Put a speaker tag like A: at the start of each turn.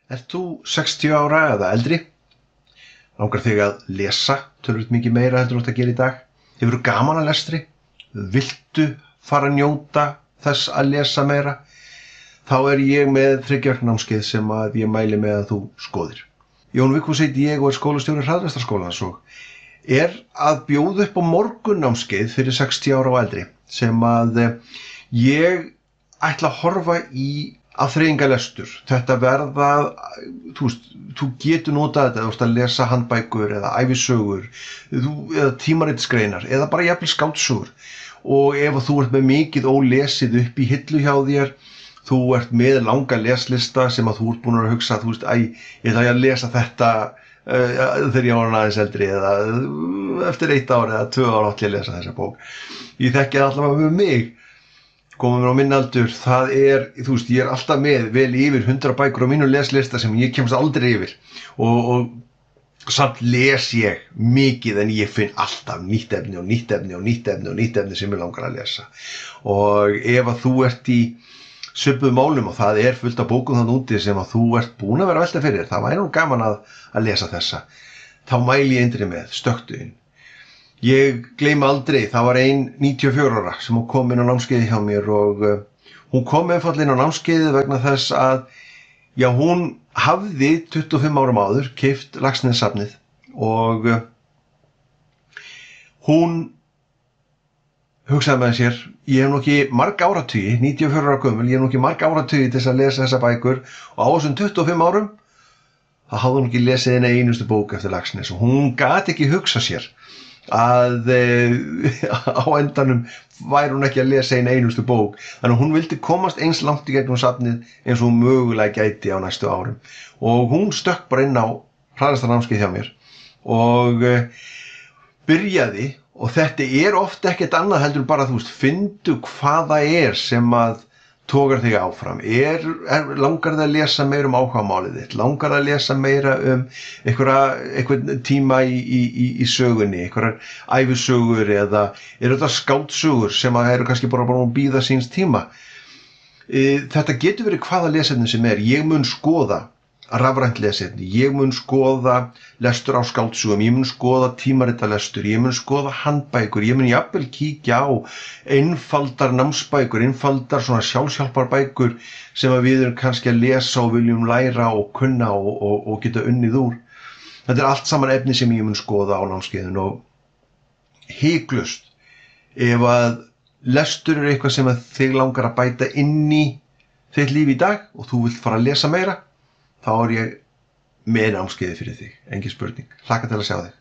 A: Ert þú 60 ára eða eldri? Langar þig að lesa töluvert mikið meira heldur en þú átt að gera í dag? Hefurðu gaman að lestri? Viltu fara að njóta þess að lesa meira? Þá er ég með 3 vikna námskeið sem að ég mæli með að þú skoðir. Jón Vigfús heiti ég og er skólastjóri Hraðlestarskólans og er að bjóða upp á morgunnámskeið fyrir 60 ára og eldri sem að ég ætla að horfa í afþreyingarlestur. Þetta verða, þú getur notað þetta, þú ert að lesa handbækur eða ævisögur eða tímaritsgreinar eða bara jafnvel skáldsögur. Og ef þú ert með mikið ólesið upp í hillu hjá þér, þú ert með langa leslista sem að þú ert búin að hugsa, ég ætla að lesa þetta þegar ég var aðeins eldri eða eftir 1 ár eða 2 ár átti ég að lesa þessa bók. Ég þekki það allavega með mig. Komum mér á minn aldur, það er, ég er alltaf með vel yfir 100 bækur á mínu leslista sem ég kemst aldrei yfir og samt les ég mikið en ég finn alltaf nýtt efni og nýtt efni og nýtt efni og nýtt efni sem ég langar að lesa. Og ef að þú ert í svipuðum málum og það er fullt af bókum þannig úti sem að þú ert búin að vera að velta fyrir, það væri nú gaman að lesa þessa, þá mæli ég eindri með, stökktu inn. Ég gleymi aldrei, það var ein 94 ára sem kom inn á námskeiði hjá mér og hún kom einfaldlega inn á námskeiði vegna þess að hún hafði 25 árum áður keypt Laxnessafnið og hún hugsaði með sér, ég hef nú ekki marga áratugi, 94 ára gömul, ég hef nú ekki marga áratugi til þess að lesa þessa bækur og á þessum 25 árum þá hafði hún ekki lesið eina einustu bók eftir Laxness og hún gat ekki hugsað sér að á endanum væri hún ekki að lesa eina einustu bók. Þannig að hún vildi komast eins langt í gegnum safnið eins og hún mögulega gæti á næstu árum. Og hún stökk bara inn á hraðlestarnámskeið hjá mér og byrjaði, og þetta er oft ekkert annað heldur bara, findu hvað það er sem að togar þig áfram. Langar þig að lesa meira áhugamálið þitt? Langar þig að lesa meira einhvern tíma í sögunni, einhverjar ævisögur eða þetta skáldsögur sem eru kannski bara að bíða síns tíma? Þetta getur verið hvaða lesefni sem er. Ég mun skoða rafrænt lesefni, ég mun skoða lestur á skáldsögum, ég mun skoða tímaritalestur, ég mun skoða handbækur, ég mun jafnvel kíkja á einfaldar námsbækur, einfaldar svona sjálfshjálparbækur sem að við erum kannski að lesa og viljum læra og kunna og geta unnið úr. Þetta er allt saman efni sem ég mun skoða á námskeiðinu og hiklaust ef að lestur er eitthvað sem að þig langar að bæta inn í þitt líf í dag og þú vilt fara að lesa meira, þá er ég með námskeiði fyrir þig, engin spurning. Hlakka til að sjá þig.